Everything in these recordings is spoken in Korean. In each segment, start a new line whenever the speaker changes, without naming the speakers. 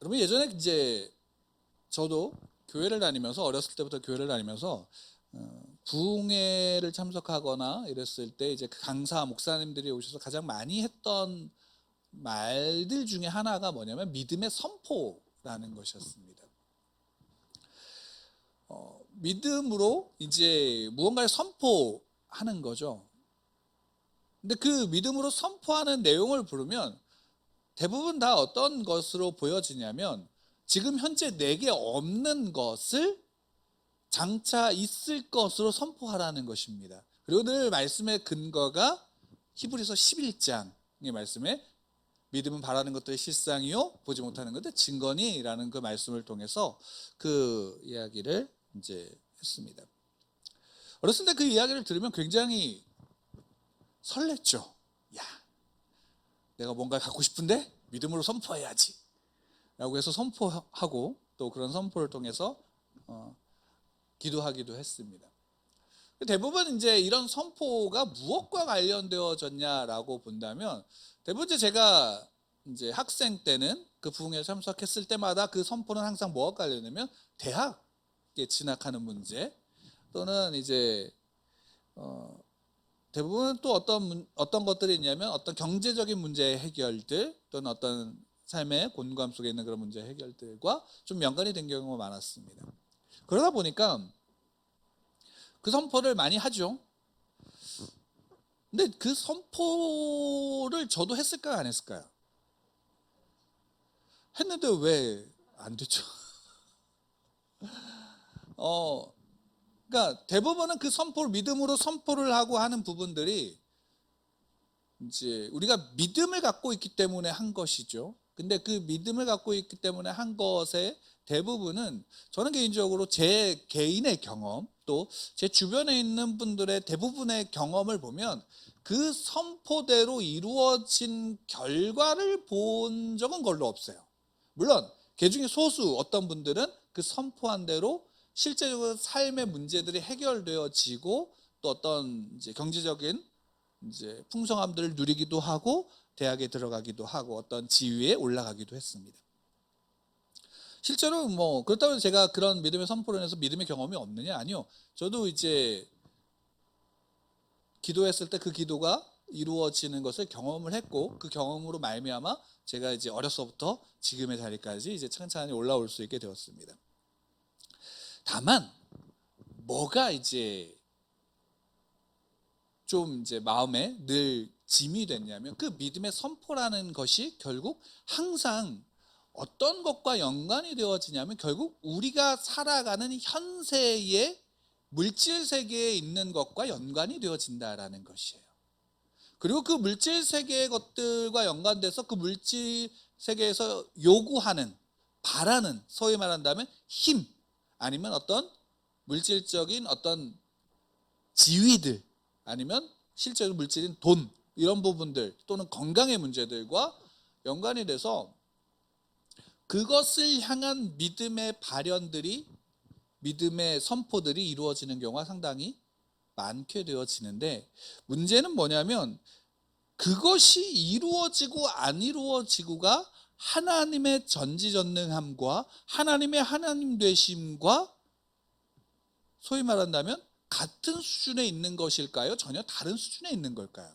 여러분 예전에 이제 저도 교회를 다니면서 어렸을 때부터 교회를 다니면서 부흥회를 참석하거나 이랬을 때 이제 그 강사 목사님들이 오셔서 가장 많이 했던 말들 중에 하나가 뭐냐면 믿음의 선포라는 것이었습니다. 믿음으로 이제 무언가를 선포하는 거죠. 근데 그 믿음으로 선포하는 내용을 부르면 대부분 다 어떤 것으로 보여지냐면 지금 현재 내게 없는 것을 장차 있을 것으로 선포하라는 것입니다. 그리고 늘 말씀의 근거가 히브리서 11장의 말씀에 믿음은 바라는 것들의 실상이요 보지 못하는 것들의 증거니라는 그 말씀을 통해서 그 이야기를 이제 했습니다. 어렸을 때 그 이야기를 들으면 굉장히 설렜죠. 야, 내가 뭔가 갖고 싶은데 믿음으로 선포해야지 라고 해서 선포하고 또 그런 선포를 통해서 기도하기도 했습니다. 대부분 이제 이런 선포가 무엇과 관련되어졌냐라고 본다면 대부분 이제 제가 이제 학생 때는 그 부흥회에 참석했을 때마다 그 선포는 항상 뭐와 관련되면 대학에 진학하는 문제 또는 이제 대부분 또 어떤 것들이 있냐면 어떤 경제적인 문제의 해결들 또는 어떤 삶의 곤고함 속에 있는 그런 문제 해결들과 좀 연관이 된 경우가 많았습니다. 그러다 보니까 그 선포를 많이 하죠. 근데 그 선포를 저도 했을까요, 안 했을까요? 했는데 왜 안 됐죠? 그러니까 대부분은 그 선포를 믿음으로 선포를 하고 하는 부분들이 이제 우리가 믿음을 갖고 있기 때문에 한 것이죠. 근데 그 믿음을 갖고 있기 때문에 한 것의 대부분은 저는 개인적으로 제 개인의 경험 또 제 주변에 있는 분들의 대부분의 경험을 보면 그 선포대로 이루어진 결과를 본 적은 별로 없어요. 물론 그 중에 소수 어떤 분들은 그 선포한 대로 실제적으로 삶의 문제들이 해결되어지고 또 어떤 이제 경제적인 이제 풍성함들을 누리기도 하고 대학에 들어가기도 하고 어떤 지위에 올라가기도 했습니다. 실제로 뭐 그렇다고 해서 제가 그런 믿음의 선포를 해서 믿음의 경험이 없느냐? 아니요. 저도 이제 기도했을 때 그 기도가 이루어지는 것을 경험을 했고 그 경험으로 말미암아 제가 이제 어려서부터 지금의 자리까지 이제 찬찬히 올라올 수 있게 되었습니다. 다만 뭐가 이제 좀 이제 마음에 늘 짐이 됐냐면 그 믿음의 선포라는 것이 결국 항상 어떤 것과 연관이 되어지냐면 결국 우리가 살아가는 현세의 물질 세계에 있는 것과 연관이 되어진다라는 것이에요. 그리고 그 물질 세계의 것들과 연관돼서 그 물질 세계에서 요구하는 바라는 소위 말한다면 힘 아니면 어떤 물질적인 어떤 지위들 아니면 실제로 물질인 돈 이런 부분들 또는 건강의 문제들과 연관이 돼서 그것을 향한 믿음의 발현들이 믿음의 선포들이 이루어지는 경우가 상당히 많게 되어지는데 문제는 뭐냐면 그것이 이루어지고 안 이루어지고가 하나님의 전지전능함과 하나님의 하나님 되심과 소위 말한다면 같은 수준에 있는 것일까요? 전혀 다른 수준에 있는 걸까요?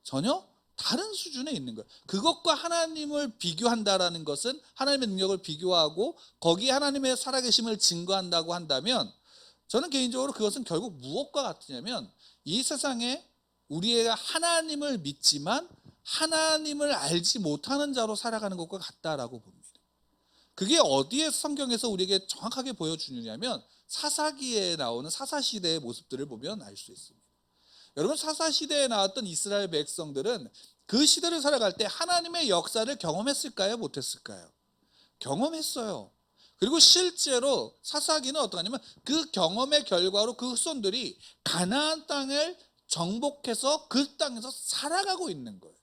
전혀 다른 수준에 있는 거예요. 그것과 하나님을 비교한다라는 것은 하나님의 능력을 비교하고 거기에 하나님의 살아계심을 증거한다고 한다면 저는 개인적으로 그것은 결국 무엇과 같으냐면 이 세상에 우리가 하나님을 믿지만 하나님을 알지 못하는 자로 살아가는 것과 같다라고 봅니다. 그게 어디에 성경에서 우리에게 정확하게 보여주느냐면 사사기에 나오는 사사시대의 모습들을 보면 알 수 있습니다. 여러분 사사시대에 나왔던 이스라엘 백성들은 그 시대를 살아갈 때 하나님의 역사를 경험했을까요? 못했을까요? 경험했어요. 그리고 실제로 사사기는 어떠하냐면 그 경험의 결과로 그 후손들이 가나안 땅을 정복해서 그 땅에서 살아가고 있는 거예요.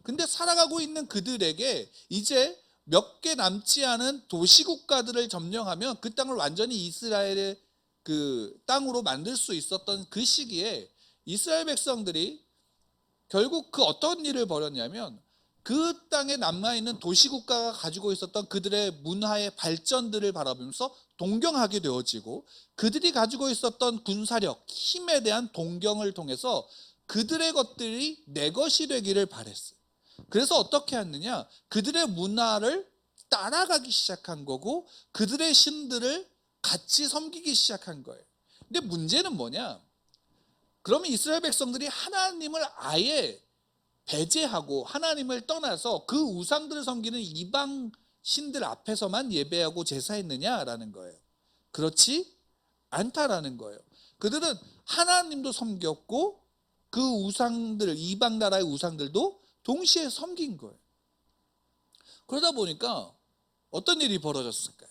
근데 살아가고 있는 그들에게 이제 몇 개 남지 않은 도시국가들을 점령하면 그 땅을 완전히 이스라엘의 그 땅으로 만들 수 있었던 그 시기에 이스라엘 백성들이 결국 그 어떤 일을 벌였냐면 그 땅에 남아있는 도시국가가 가지고 있었던 그들의 문화의 발전들을 바라보면서 동경하게 되어지고, 그들이 가지고 있었던 군사력, 힘에 대한 동경을 통해서 그들의 것들이 내 것이 되기를 바랬어요. 그래서 어떻게 했느냐, 그들의 문화를 따라가기 시작한 거고 그들의 신들을 같이 섬기기 시작한 거예요. 근데 문제는 뭐냐, 그러면 이스라엘 백성들이 하나님을 아예 배제하고 하나님을 떠나서 그 우상들을 섬기는 이방 신들 앞에서만 예배하고 제사했느냐라는 거예요. 그렇지 않다라는 거예요. 그들은 하나님도 섬겼고 그 우상들, 이방 나라의 우상들도 동시에 섬긴 거예요. 그러다 보니까 어떤 일이 벌어졌을까요?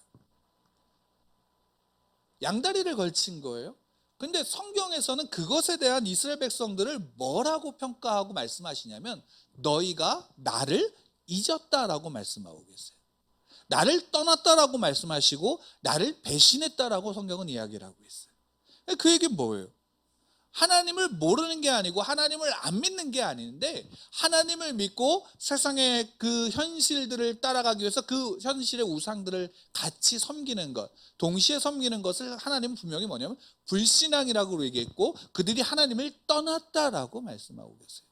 양다리를 걸친 거예요. 근데 성경에서는 그것에 대한 이스라엘 백성들을 뭐라고 평가하고 말씀하시냐면, 너희가 나를 잊었다라고 말씀하고 계세요. 나를 떠났다라고 말씀하시고 나를 배신했다라고 성경은 이야기를 하고 있어요. 그 얘기는 뭐예요? 하나님을 모르는 게 아니고 하나님을 안 믿는 게 아닌데, 하나님을 믿고 세상의 그 현실들을 따라가기 위해서 그 현실의 우상들을 같이 섬기는 것, 동시에 섬기는 것을 하나님은 분명히 뭐냐면 불신앙이라고 얘기했고, 그들이 하나님을 떠났다라고 말씀하고 계세요.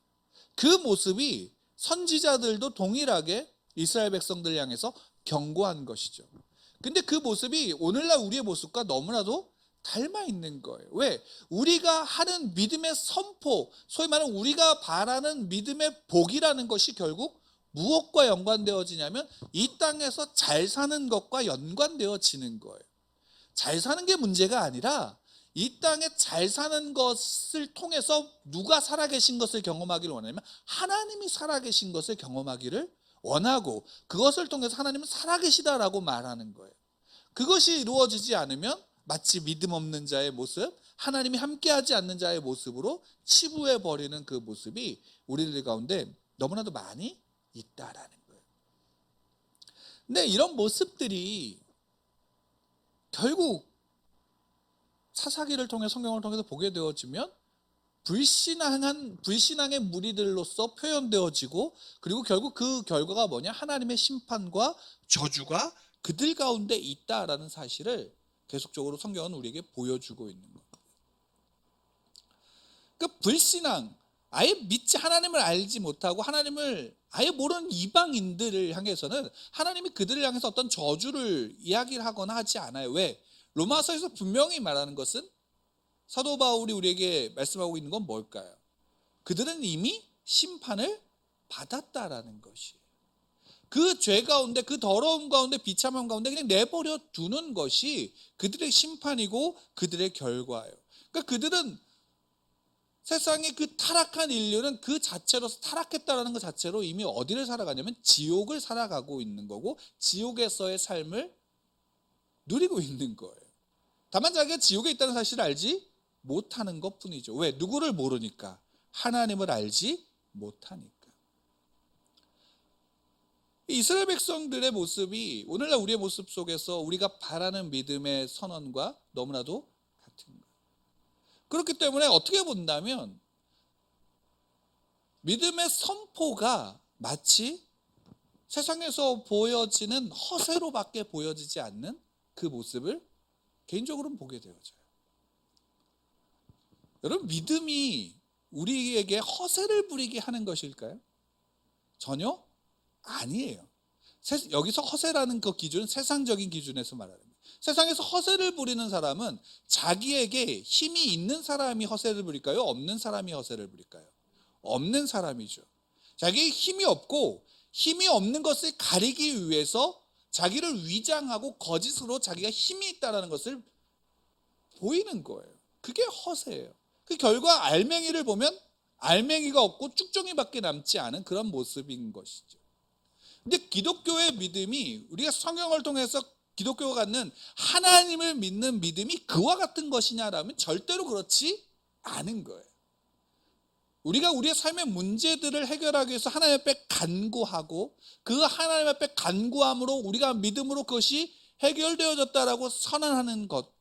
그 모습이 선지자들도 동일하게 이스라엘 백성들을 향해서 경고한 것이죠. 근데 그 모습이 오늘날 우리의 모습과 너무나도 닮아 있는 거예요. 왜? 우리가 하는 믿음의 선포, 소위 말하는 우리가 바라는 믿음의 복이라는 것이 결국 무엇과 연관되어지냐면 이 땅에서 잘 사는 것과 연관되어지는 거예요. 잘 사는 게 문제가 아니라 이 땅에 잘 사는 것을 통해서 누가 살아계신 것을 경험하기를 원하냐면 하나님이 살아계신 것을 경험하기를 원하고, 그것을 통해서 하나님은 살아계시다라고 말하는 거예요. 그것이 이루어지지 않으면 마치 믿음 없는 자의 모습, 하나님이 함께하지 않는 자의 모습으로 치부해 버리는 그 모습이 우리들 가운데 너무나도 많이 있다라는 거예요. 근데 이런 모습들이 결국 사사기를 통해, 성경을 통해서 보게 되어지면 불신앙의 무리들로서 표현되어지고, 그리고 결국 그 결과가 뭐냐, 하나님의 심판과 저주가 그들 가운데 있다라는 사실을 계속적으로 성경은 우리에게 보여주고 있는 거예요. 그 불신앙, 아예 하나님을 알지 못하고 하나님을 아예 모르는 이방인들을 향해서는 하나님이 그들을 향해서 어떤 저주를 이야기를 하거나 하지 않아요. 왜? 로마서에서 분명히 말하는 것은, 사도 바울이 우리에게 말씀하고 있는 건 뭘까요? 그들은 이미 심판을 받았다라는 것이에요. 그 죄 가운데, 그 더러움 가운데, 비참함 가운데 그냥 내버려 두는 것이 그들의 심판이고 그들의 결과예요. 그러니까 그들은, 세상의 그 타락한 인류는 그 자체로서, 타락했다라는 것 자체로 이미 어디를 살아가냐면 지옥을 살아가고 있는 거고, 지옥에서의 삶을 누리고 있는 거예요. 다만 자기가 지옥에 있다는 사실을 알지 못하는 것 뿐이죠. 왜? 누구를 모르니까. 하나님을 알지 못하니까. 이스라엘 백성들의 모습이 오늘날 우리의 모습 속에서 우리가 바라는 믿음의 선언과 너무나도 같은 거예요. 그렇기 때문에 어떻게 본다면 믿음의 선포가 마치 세상에서 보여지는 허세로밖에 보여지지 않는 그 모습을 개인적으로는 보게 되어져요. 여러분, 믿음이 우리에게 허세를 부리게 하는 것일까요? 전혀 아니에요. 여기서 허세라는 그 기준은 세상적인 기준에서 말하는 거예요. 세상에서 허세를 부리는 사람은 자기에게 힘이 있는 사람이 허세를 부릴까요? 없는 사람이 허세를 부릴까요? 없는 사람이죠. 자기의 힘이 없고 힘이 없는 것을 가리기 위해서 자기를 위장하고 거짓으로 자기가 힘이 있다는 것을 보이는 거예요. 그게 허세예요. 그 결과 알맹이를 보면 알맹이가 없고 쭉정이밖에 남지 않은 그런 모습인 것이죠. 근데 기독교의 믿음이, 우리가 성경을 통해서 기독교가 갖는 하나님을 믿는 믿음이 그와 같은 것이냐라면 절대로 그렇지 않은 거예요. 우리가 우리의 삶의 문제들을 해결하기 위해서 하나님 앞에 간구하고, 그 하나님 앞에 간구함으로 우리가 믿음으로 그것이 해결되어졌다라고 선언하는 것.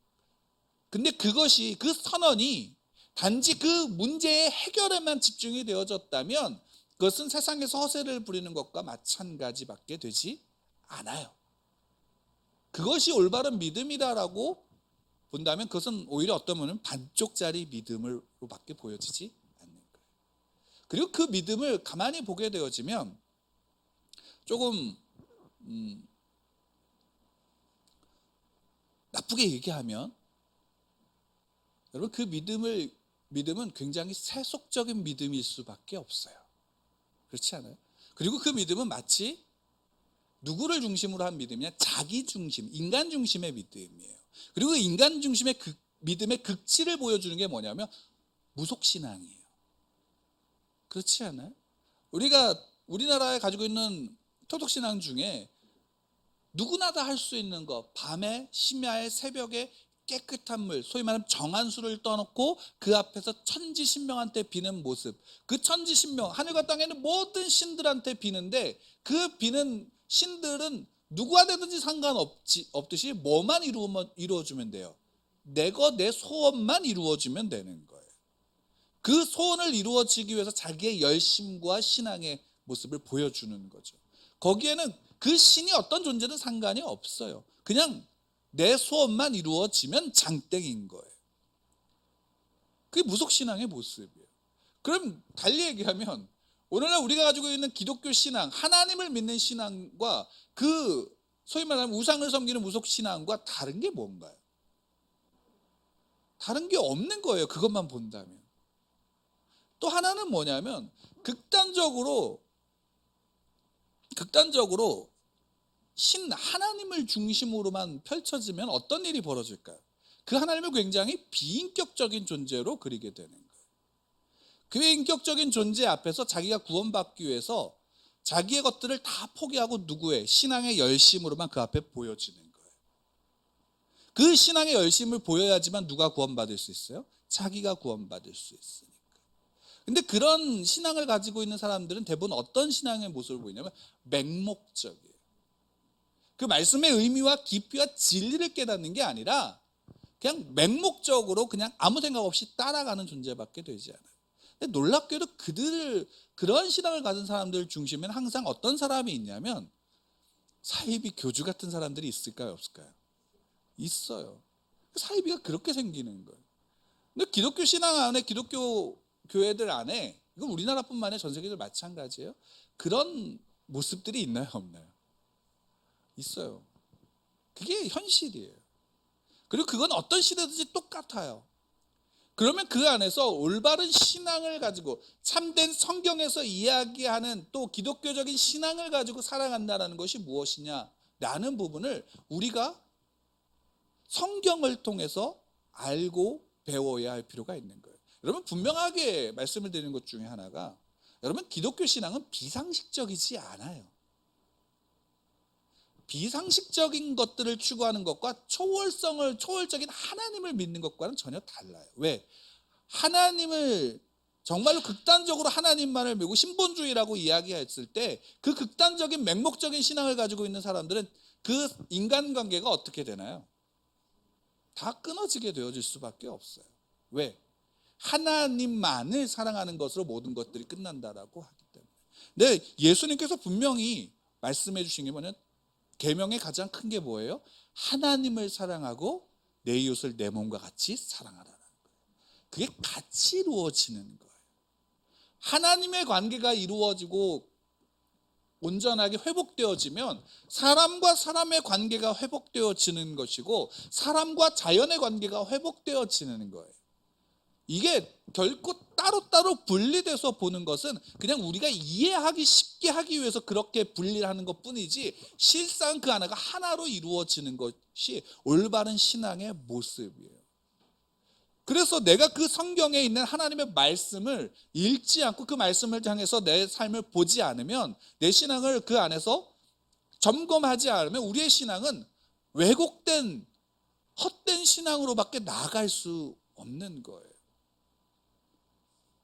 근데 그것이, 그 선언이 단지 그 문제의 해결에만 집중이 되어졌다면 그것은 세상에서 허세를 부리는 것과 마찬가지밖에 되지 않아요. 그것이 올바른 믿음이다라고 본다면 그것은 오히려 어떤 면은 반쪽짜리 믿음으로밖에 보여지지 않는 거예요. 그리고 그 믿음을 가만히 보게 되어지면 조금 나쁘게 얘기하면 여러분 그 믿음은 굉장히 세속적인 믿음일 수밖에 없어요. 그렇지 않아요? 그리고 그 믿음은 마치 누구를 중심으로 한 믿음이냐? 자기 중심, 인간 중심의 믿음이에요. 그리고 인간 중심의 믿음의 극치를 보여주는 게 뭐냐면 무속신앙이에요. 그렇지 않아요? 우리나라에 가지고 있는 토독신앙 중에 누구나 다 할 수 있는 거, 밤에 심야에 새벽에 깨끗한 물, 소위 말하면 정한수를 떠놓고 그 앞에서 천지신명한테 비는 모습, 그 천지신명, 하늘과 땅에 있는 모든 신들한테 비는데 그 비는 신들은 누구와 되든지 상관없듯이 뭐만 이루어주면 돼요? 내 소원만 이루어지면 되는 거예요. 그 소원을 이루어지기 위해서 자기의 열심과 신앙의 모습을 보여주는 거죠. 거기에는 그 신이 어떤 존재든 상관이 없어요. 그냥 내 소원만 이루어지면 장땡인 거예요. 그게 무속신앙의 모습이에요. 그럼 달리 얘기하면 오늘날 우리가 가지고 있는 기독교 신앙, 하나님을 믿는 신앙과 그 소위 말하면 우상을 섬기는 무속신앙과 다른 게 뭔가요? 다른 게 없는 거예요. 그것만 본다면. 또 하나는 뭐냐면 극단적으로 하나님을 중심으로만 펼쳐지면 어떤 일이 벌어질까요? 그 하나님을 굉장히 비인격적인 존재로 그리게 되는 거예요. 그 인격적인 존재 앞에서 자기가 구원받기 위해서 자기의 것들을 다 포기하고 누구의 신앙의 열심으로만 그 앞에 보여지는 거예요. 그 신앙의 열심을 보여야지만 누가 구원받을 수 있어요? 자기가 구원받을 수 있으니까. 근데 그런 신앙을 가지고 있는 사람들은 대부분 어떤 신앙의 모습을 보이냐면 맹목적이에요. 그 말씀의 의미와 깊이와 진리를 깨닫는 게 아니라 그냥 맹목적으로 그냥 아무 생각 없이 따라가는 존재밖에 되지 않아요. 근데 놀랍게도 그런 신앙을 가진 사람들 중심에는 항상 어떤 사람이 있냐면 사이비 교주 같은 사람들이 있을까요, 없을까요? 있어요. 사이비가 그렇게 생기는 거예요. 근데 기독교 신앙 안에, 기독교 교회들 안에, 이건 우리나라뿐만 아니라 전 세계도 마찬가지예요. 그런 모습들이 있나요, 없나요? 있어요. 그게 현실이에요. 그리고 그건 어떤 시대든지 똑같아요. 그러면 그 안에서 올바른 신앙을 가지고 참된 성경에서 이야기하는 또 기독교적인 신앙을 가지고 살아간다는 것이 무엇이냐라는 부분을 우리가 성경을 통해서 알고 배워야 할 필요가 있는 거예요. 여러분 분명하게 말씀을 드리는 것 중에 하나가 여러분 기독교 신앙은 비상식적이지 않아요. 비상식적인 것들을 추구하는 것과 초월적인 하나님을 믿는 것과는 전혀 달라요. 왜? 하나님을 정말로 극단적으로 하나님만을 믿고 신본주의라고 이야기했을 때 그 극단적인 맹목적인 신앙을 가지고 있는 사람들은 그 인간관계가 어떻게 되나요? 다 끊어지게 되어질 수밖에 없어요. 왜? 하나님만을 사랑하는 것으로 모든 것들이 끝난다라고 하기 때문에. 근데 예수님께서 분명히 말씀해 주신 게 뭐냐면 계명의 가장 큰 게 뭐예요? 하나님을 사랑하고 내 이웃을 내 몸과 같이 사랑하라는 거예요. 그게 같이 이루어지는 거예요. 하나님의 관계가 이루어지고 온전하게 회복되어지면 사람과 사람의 관계가 회복되어지는 것이고 사람과 자연의 관계가 회복되어지는 거예요. 이게 결코 따로따로 분리돼서 보는 것은 그냥 우리가 이해하기 쉽게 하기 위해서 그렇게 분리를 하는 것뿐이지 실상 그 하나가 하나로 이루어지는 것이 올바른 신앙의 모습이에요. 그래서 내가 그 성경에 있는 하나님의 말씀을 읽지 않고 그 말씀을 향해서 내 삶을 보지 않으면 내 신앙을 그 안에서 점검하지 않으면 우리의 신앙은 왜곡된 헛된 신앙으로밖에 나아갈 수 없는 거예요.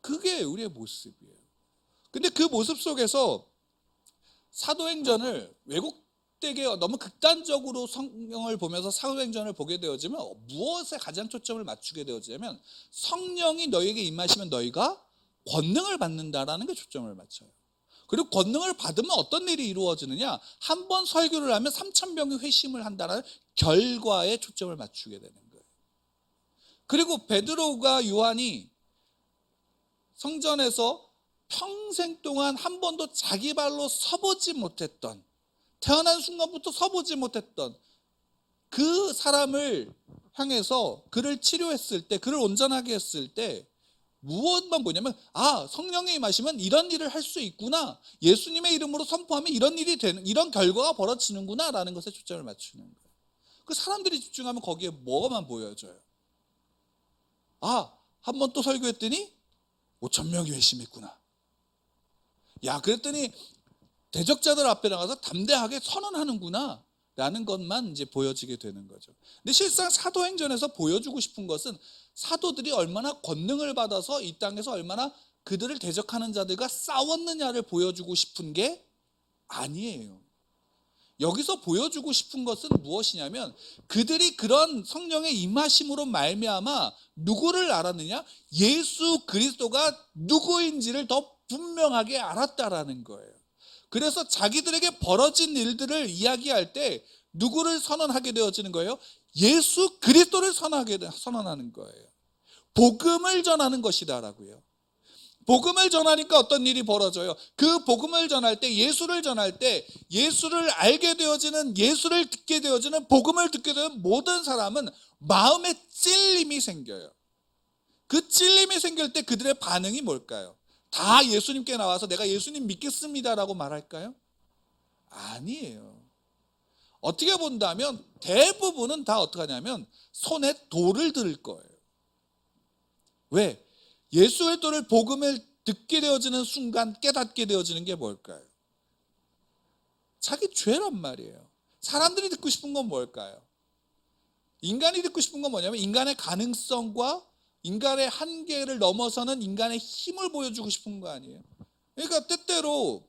그게 우리의 모습이에요. 근데 그 모습 속에서 사도행전을 왜곡되게 너무 극단적으로 성경을 보면서 사도행전을 보게 되어지면 무엇에 가장 초점을 맞추게 되어지냐면 성령이 너희에게 임하시면 너희가 권능을 받는다라는 게 초점을 맞춰요. 그리고 권능을 받으면 어떤 일이 이루어지느냐? 한 번 설교를 하면 3,000명이 회심을 한다는 결과에 초점을 맞추게 되는 거예요. 그리고 베드로가 요한이 성전에서 평생 동안 한 번도 자기 발로 서보지 못했던, 태어난 순간부터 서보지 못했던 그 사람을 향해서 그를 치료했을 때, 그를 온전하게 했을 때 무엇만 보냐면, 성령이 임하시면 이런 일을 할 수 있구나, 예수님의 이름으로 선포하면 이런 일이 되는, 이런 결과가 벌어지는구나 라는 것에 초점을 맞추는 거예요. 그 사람들이 집중하면 거기에 뭐만 보여져요? 한 번 또 설교했더니 5,000명이 회심했구나. 그랬더니 대적자들 앞에 나가서 담대하게 선언하는구나 라는 것만 이제 보여지게 되는 거죠. 근데 실상 사도행전에서 보여주고 싶은 것은 사도들이 얼마나 권능을 받아서 이 땅에서 얼마나 그들을 대적하는 자들과 싸웠느냐를 보여주고 싶은 게 아니에요. 여기서 보여주고 싶은 것은 무엇이냐면, 그들이 그런 성령의 임하심으로 말미암아 누구를 알았느냐? 예수 그리스도가 누구인지를 더 분명하게 알았다라는 거예요. 그래서 자기들에게 벌어진 일들을 이야기할 때 누구를 선언하게 되어지는 거예요? 예수 그리스도를 선언하는 거예요. 복음을 전하는 것이다라고요. 복음을 전하니까 어떤 일이 벌어져요? 그 복음을 전할 때, 예수를 전할 때, 예수를 알게 되어지는, 예수를 듣게 되어지는, 복음을 듣게 되는 모든 사람은 마음에 찔림이 생겨요. 그 찔림이 생길 때 그들의 반응이 뭘까요? 다 예수님께 나와서 내가 예수님 믿겠습니다라고 말할까요? 아니에요. 어떻게 본다면 대부분은 다 어떻게 하냐면 손에 돌을 들 거예요. 왜? 예수 그리스도를, 복음을 듣게 되어지는 순간 깨닫게 되어지는 게 뭘까요? 자기 죄란 말이에요. 사람들이 듣고 싶은 건 뭘까요? 인간이 듣고 싶은 건 뭐냐면 인간의 가능성과 인간의 한계를 넘어서는 인간의 힘을 보여주고 싶은 거 아니에요? 그러니까 때때로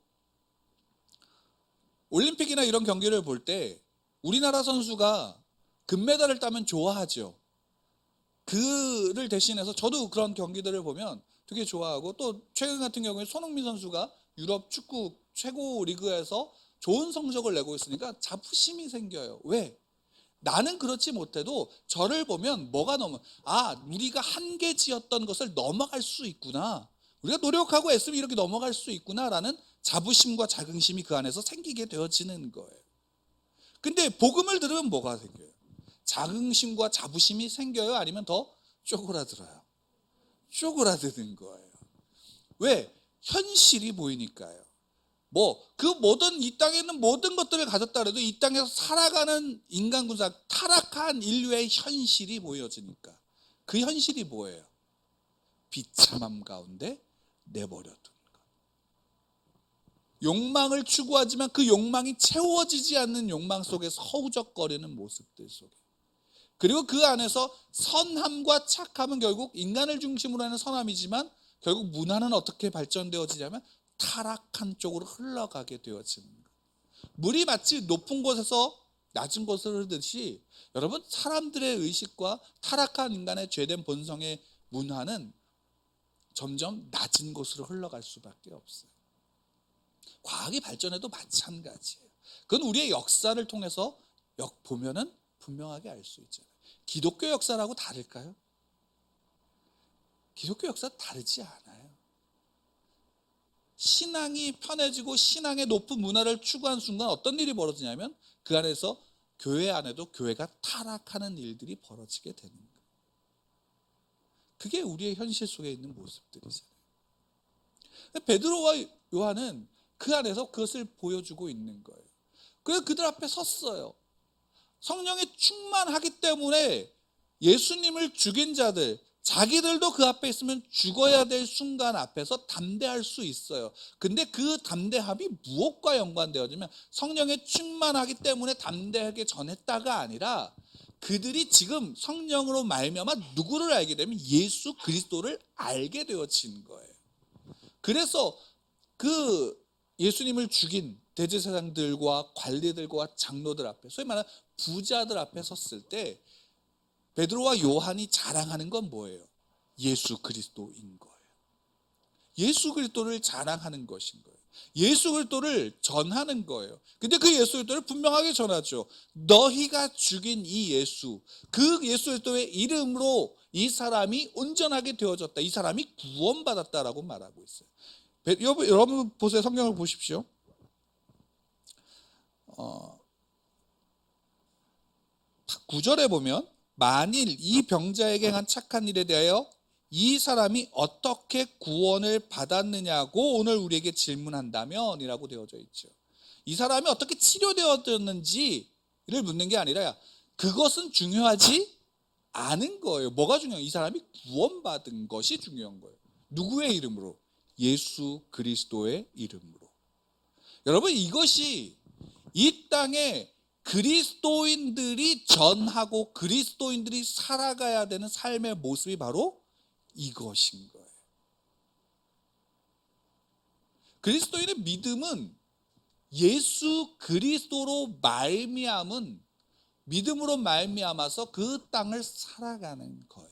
올림픽이나 이런 경기를 볼 때 우리나라 선수가 금메달을 따면 좋아하죠. 그를 대신해서 저도 그런 경기들을 보면 되게 좋아하고, 또 최근 같은 경우에 손흥민 선수가 유럽 축구 최고 리그에서 좋은 성적을 내고 있으니까 자부심이 생겨요. 왜? 나는 그렇지 못해도 저를 보면 뭐가 우리가 한계지었던 것을 넘어갈 수 있구나, 우리가 노력하고 애쓰면 이렇게 넘어갈 수 있구나라는 자부심과 자긍심이 그 안에서 생기게 되어지는 거예요. 근데 복음을 들으면 뭐가 생겨요? 자긍심과 자부심이 생겨요? 아니면 더 쪼그라들어요? 쪼그라드는 거예요. 왜? 현실이 보이니까요. 그 모든, 이 땅에 있는 모든 것들을 가졌다 해도 이 땅에서 살아가는 인간 군사, 타락한 인류의 현실이 보여지니까. 그 현실이 뭐예요? 비참함 가운데 내버려둔 것. 욕망을 추구하지만 그 욕망이 채워지지 않는 욕망 속에서 허우적거리는 모습들 속에, 그리고 그 안에서 선함과 착함은 결국 인간을 중심으로 하는 선함이지만 결국 문화는 어떻게 발전되어지냐면 타락한 쪽으로 흘러가게 되어지는 거예요. 물이 마치 높은 곳에서 낮은 곳으로 흐르듯이, 여러분, 사람들의 의식과 타락한 인간의 죄된 본성의 문화는 점점 낮은 곳으로 흘러갈 수밖에 없어요. 과학이 발전해도 마찬가지예요. 그건 우리의 역사를 통해서 보면은 분명하게 알 수 있잖아요. 기독교 역사라고 다를까요? 기독교 역사 다르지 않아요. 신앙이 편해지고 신앙의 높은 문화를 추구한 순간 어떤 일이 벌어지냐면 그 안에서, 교회 안에도 교회가 타락하는 일들이 벌어지게 되는 거예요. 그게 우리의 현실 속에 있는 모습들이잖아요. 베드로와 요한은 그 안에서 그것을 보여주고 있는 거예요. 그래서 그들 앞에 섰어요. 성령이 충만하기 때문에 예수님을 죽인 자들, 자기들도 그 앞에 있으면 죽어야 될 순간 앞에서 담대할 수 있어요. 근데 그 담대함이 무엇과 연관되어지면 성령에 충만하기 때문에 담대하게 전했다가 아니라, 그들이 지금 성령으로 말미암아 누구를 알게 되면 예수 그리스도를 알게 되어진 거예요. 그래서 그 예수님을 죽인 대제사장들과 관리들과 장로들 앞에, 소위 말하는 부자들 앞에 섰을 때 베드로와 요한이 자랑하는 건 뭐예요? 예수 그리스도인 거예요. 예수 그리스도를 자랑하는 것인 거예요. 예수 그리스도를 전하는 거예요. 근데 그 예수 그리스도를 분명하게 전하죠. 너희가 죽인 이 예수, 그 예수 그리스도의 이름으로 이 사람이 온전하게 되어졌다. 이 사람이 구원받았다라고 말하고 있어요. 여러분 보세요. 성경을 보십시오. 9절에 보면 만일 이 병자에게 한 착한 일에 대하여 이 사람이 어떻게 구원을 받았느냐고 오늘 우리에게 질문한다면 이라고 되어져 있죠. 이 사람이 어떻게 치료되었는지를 묻는 게 아니라 그것은 중요하지 않은 거예요. 뭐가 중요해요? 이 사람이 구원받은 것이 중요한 거예요. 누구의 이름으로? 예수 그리스도의 이름으로. 여러분, 이것이 이 땅에 그리스도인들이 전하고 그리스도인들이 살아가야 되는 삶의 모습이 바로 이것인 거예요. 그리스도인의 믿음은 예수 그리스도로 말미암은 믿음으로 말미암아서 그 땅을 살아가는 거예요.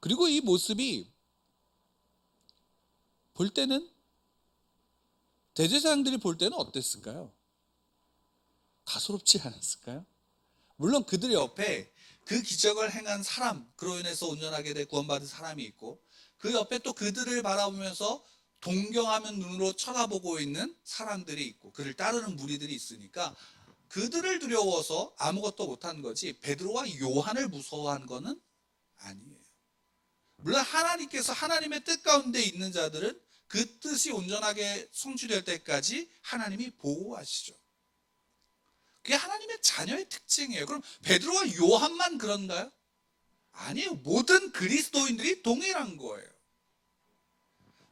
그리고 이 모습이 볼 때는 대제사장들이 볼 때는 어땠을까요? 가소롭지 않았을까요? 물론 그들 옆에 그 기적을 행한 사람, 그로 인해서 온전하게 돼 구원받은 사람이 있고 그 옆에 또 그들을 바라보면서 동경하는 눈으로 쳐다보고 있는 사람들이 있고 그를 따르는 무리들이 있으니까 그들을 두려워서 아무것도 못한 거지 베드로와 요한을 무서워한 거는 아니에요. 물론 하나님께서 하나님의 뜻 가운데 있는 자들은 그 뜻이 온전하게 성취될 때까지 하나님이 보호하시죠. 그게 하나님의 자녀의 특징이에요. 그럼 베드로와 요한만 그런가요? 아니에요. 모든 그리스도인들이 동일한 거예요.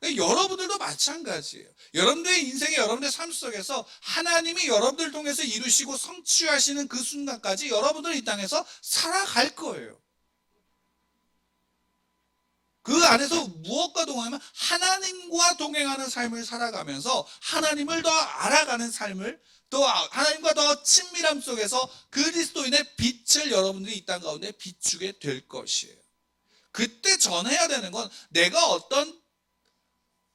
여러분들도 마찬가지예요. 여러분들의 인생에 여러분들의 삶 속에서 하나님이 여러분들을 통해서 이루시고 성취하시는 그 순간까지 여러분들은 이 땅에서 살아갈 거예요. 그 안에서 무엇과 동행하면 하나님과 동행하는 삶을 살아가면서 하나님을 더 알아가는 삶을 또 하나님과 더 친밀함 속에서 그리스도인의 빛을 여러분들이 이 땅 가운데 비추게 될 것이에요. 그때 전해야 되는 건 내가 어떤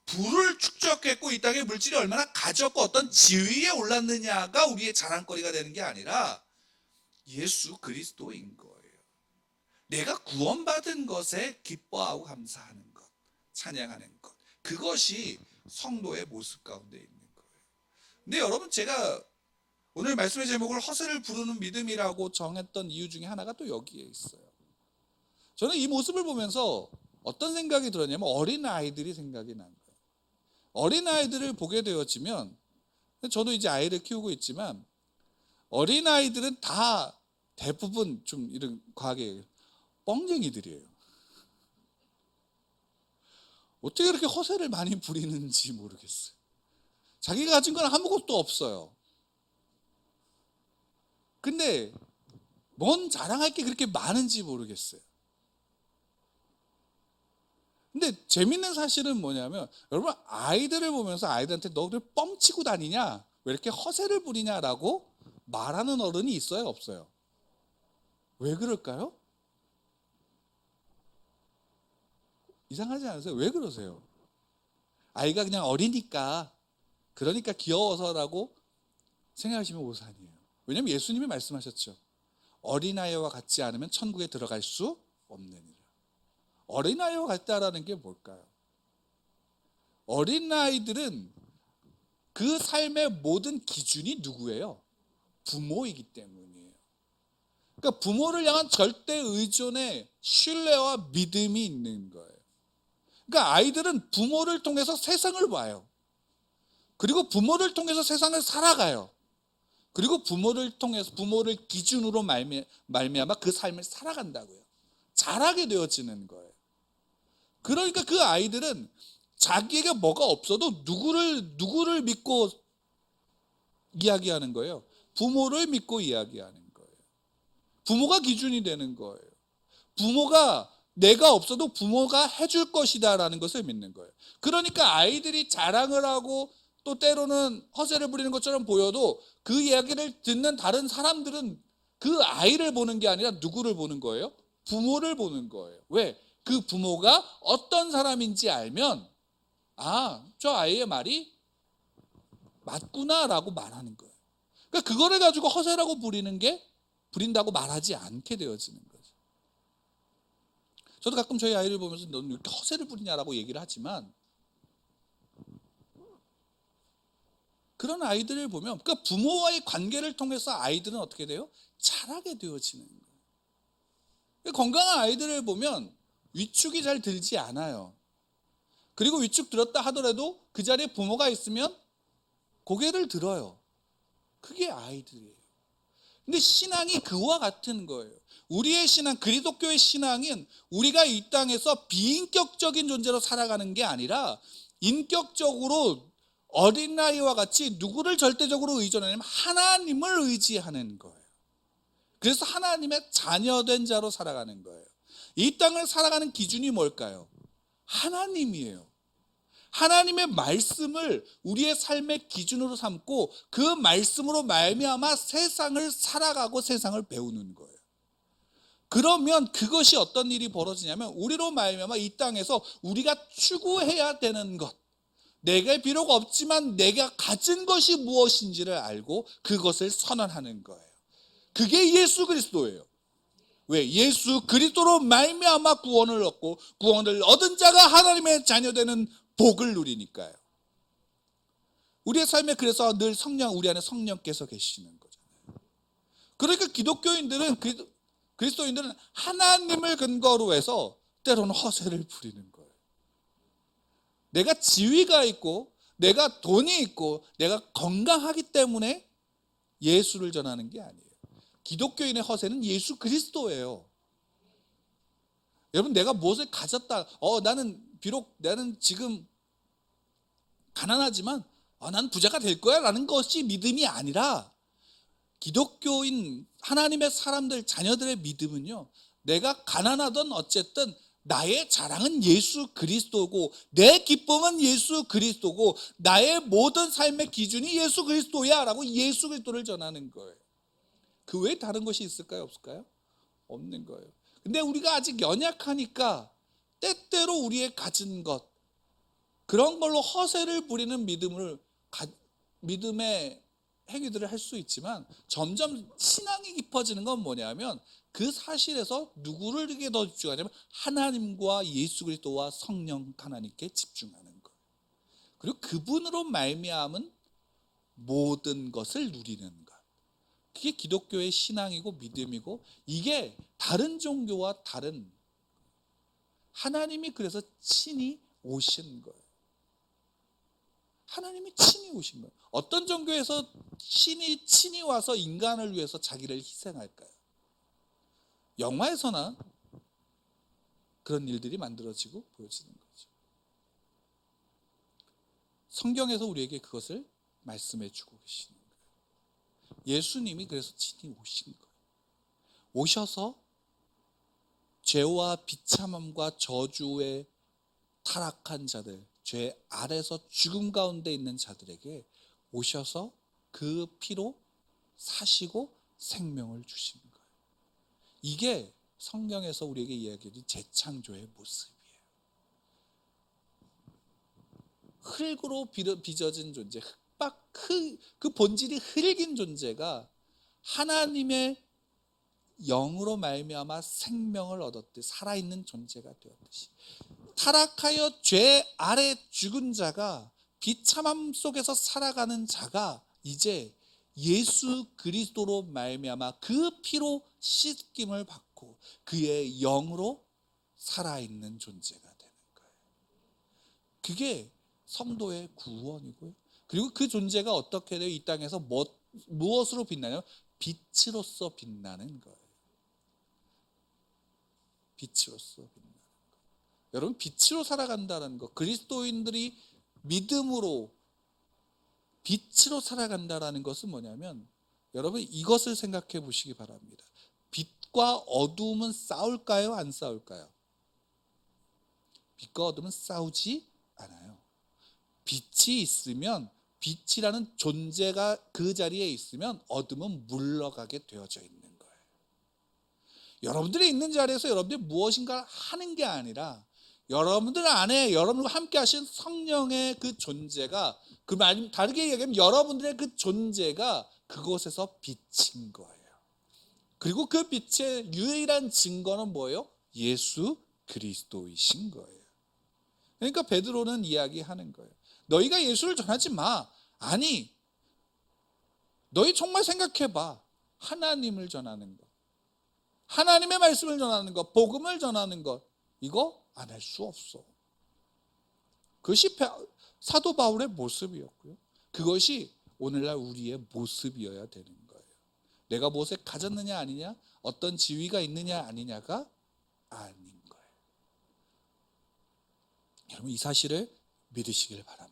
부를 축적했고 이 땅에 물질이 얼마나 가졌고 어떤 지위에 올랐느냐가 우리의 자랑거리가 되는 게 아니라 예수 그리스도인 거예요. 내가 구원받은 것에 기뻐하고 감사하는 것, 찬양하는 것, 그것이 성도의 모습 가운데 있는 거예요. 근데 여러분, 제가 오늘 말씀의 제목을 허세를 부르는 믿음이라고 정했던 이유 중에 하나가 또 여기에 있어요. 저는 이 모습을 보면서 어떤 생각이 들었냐면 어린 아이들이 생각이 난 거예요. 어린 아이들을 보게 되어지면, 저도 이제 아이를 키우고 있지만 어린 아이들은 다 대부분 좀 이런 과하게 뻥쟁이들이에요. 어떻게 그렇게 허세를 많이 부리는지 모르겠어요. 자기가 가진 건 아무것도 없어요. 근데 뭔 자랑할 게 그렇게 많은지 모르겠어요. 근데 재밌는 사실은 뭐냐면 여러분, 아이들을 보면서 아이들한테 너 그래 뻥치고 다니냐? 왜 이렇게 허세를 부리냐라고 말하는 어른이 있어요, 없어요? 왜 그럴까요? 이상하지 않으세요? 왜 그러세요? 아이가 그냥 어리니까, 그러니까 귀여워서라고 생각하시면 오산이에요. 왜냐하면 예수님이 말씀하셨죠. 어린아이와 같지 않으면 천국에 들어갈 수 없느니라. 어린아이와 같다라는 게 뭘까요? 어린아이들은 그 삶의 모든 기준이 누구예요? 부모이기 때문이에요. 그러니까 부모를 향한 절대 의존의 신뢰와 믿음이 있는 거예요. 그러니까 아이들은 부모를 통해서 세상을 봐요. 그리고 부모를 통해서 세상을 살아가요. 그리고 부모를 통해서 부모를 기준으로 말미암아 그 삶을 살아간다고요. 잘하게 되어지는 거예요. 그러니까 그 아이들은 자기에게 뭐가 없어도 누구를 믿고 이야기하는 거예요? 부모를 믿고 이야기하는 거예요. 부모가 기준이 되는 거예요. 부모가 내가 없어도 부모가 해줄 것이다라는 것을 믿는 거예요. 그러니까 아이들이 자랑을 하고 또 때로는 허세를 부리는 것처럼 보여도 그 이야기를 듣는 다른 사람들은 그 아이를 보는 게 아니라 누구를 보는 거예요? 부모를 보는 거예요. 왜? 그 부모가 어떤 사람인지 알면 저 아이의 말이 맞구나라고 말하는 거예요. 그러니까 그거를 가지고 허세라고 부린다고 말하지 않게 되어지는 거죠. 저도 가끔 저희 아이를 보면서 너는 왜 이렇게 허세를 부리냐라고 얘기를 하지만, 그런 아이들을 보면, 그러니까 부모와의 관계를 통해서 아이들은 어떻게 돼요? 자라게 되어지는 거예요. 건강한 아이들을 보면 위축이 잘 들지 않아요. 그리고 위축 들었다 하더라도 그 자리에 부모가 있으면 고개를 들어요. 그게 아이들이에요. 근데 신앙이 그와 같은 거예요. 우리의 신앙, 그리스도교의 신앙은 우리가 이 땅에서 비인격적인 존재로 살아가는 게 아니라 인격적으로 어린아이와 같이 누구를 절대적으로 의존하냐면 하나님을 의지하는 거예요. 그래서 하나님의 자녀된 자로 살아가는 거예요. 이 땅을 살아가는 기준이 뭘까요? 하나님이에요. 하나님의 말씀을 우리의 삶의 기준으로 삼고 그 말씀으로 말미암아 세상을 살아가고 세상을 배우는 거예요. 그러면 그것이 어떤 일이 벌어지냐면 우리로 말미암아 이 땅에서 우리가 추구해야 되는 것, 내게 비록 없지만 내가 가진 것이 무엇인지를 알고 그것을 선언하는 거예요. 그게 예수 그리스도예요. 왜? 예수 그리스도로 말미암아 구원을 얻고 구원을 얻은 자가 하나님의 자녀되는 복을 누리니까요. 우리의 삶에 그래서 늘 우리 안에 성령께서 계시는 거잖아요. 그러니까 그리스도인들은 하나님을 근거로 해서 때로는 허세를 부리는 거예요. 내가 지위가 있고 내가 돈이 있고 내가 건강하기 때문에 예수를 전하는 게 아니에요. 기독교인의 허세는 예수 그리스도예요. 여러분, 내가 무엇을 가졌다, 나는 지금 가난하지만 난 부자가 될 거야 라는 것이 믿음이 아니라, 기독교인 하나님의 사람들, 자녀들의 믿음은요, 내가 가난하던 어쨌든 나의 자랑은 예수 그리스도고 내 기쁨은 예수 그리스도고 나의 모든 삶의 기준이 예수 그리스도야 라고 예수 그리스도를 전하는 거예요. 그 외에 다른 것이 있을까요? 없을까요? 없는 거예요. 근데 우리가 아직 연약하니까 때때로 우리의 가진 것, 그런 걸로 허세를 부리는 믿음의 행위들을 할 수 있지만, 점점 신앙이 깊어지는 건 뭐냐면 그 사실에서 누구를 더 집중하냐면 하나님과 예수 그리스도와 성령 하나님께 집중하는 거예요. 그리고 그분으로 말미암은 모든 것을 누리는 것. 그게 기독교의 신앙이고 믿음이고, 이게 다른 종교와 다른, 하나님이 그래서 친히 오신 거예요. 하나님이 친히 오신 거예요. 어떤 종교에서 신이 친히 와서 인간을 위해서 자기를 희생할까요? 영화에서나 그런 일들이 만들어지고 보여지는 거죠. 성경에서 우리에게 그것을 말씀해 주고 계시는 거예요. 예수님이 그래서 친히 오신 거예요. 오셔서 죄와 비참함과 저주에 타락한 자들, 죄 아래서 죽음 가운데 있는 자들에게 오셔서 그 피로 사시고 생명을 주시는 거예요. 이게 성경에서 우리에게 이야기해준 재창조의 모습이에요. 흙으로 빚어진 존재, 그 본질이 흙인 존재가 하나님의 영으로 말미암아 생명을 얻었듯 살아있는 존재가 되었듯이, 타락하여 죄 아래 죽은 자가 비참함 속에서 살아가는 자가 이제 예수 그리스도로 말미암아 그 피로 씻김을 받고 그의 영으로 살아있는 존재가 되는 거예요. 그게 성도의 구원이고요. 그리고 그 존재가 어떻게 돼요? 이 땅에서 무엇으로 빛나냐면 빛으로서 빛나는 거예요. 빛으로서 빛나는 거예요. 여러분, 빛으로 살아간다는 것, 그리스도인들이 믿음으로 빛으로 살아간다는 것은 뭐냐면, 여러분 이것을 생각해 보시기 바랍니다. 빛과 어둠은 싸울까요? 안 싸울까요? 빛과 어둠은 싸우지 않아요. 빛이 있으면, 빛이라는 존재가 그 자리에 있으면 어둠은 물러가게 되어져 있는 거예요. 여러분들이 있는 자리에서 여러분들이 무엇인가 하는 게 아니라 여러분들 안에 여러분과 함께 하신 성령의 그 존재가, 그 말 다르게 얘기하면 여러분들의 그 존재가 그곳에서 비친 거예요. 그리고 그 빛의 유일한 증거는 뭐예요? 예수 그리스도이신 거예요. 그러니까 베드로는 이야기하는 거예요. 너희가 예수를 전하지 마. 아니, 너희 정말 생각해봐. 하나님을 전하는 것, 하나님의 말씀을 전하는 것, 복음을 전하는 것, 이거 안 할 수 없어. 그것이 사도 바울의 모습이었고요. 그것이 오늘날 우리의 모습이어야 되는 거예요. 내가 무엇을 가졌느냐 아니냐, 어떤 지위가 있느냐 아니냐가 아닌 거예요. 여러분, 이 사실을 믿으시길 바랍니다.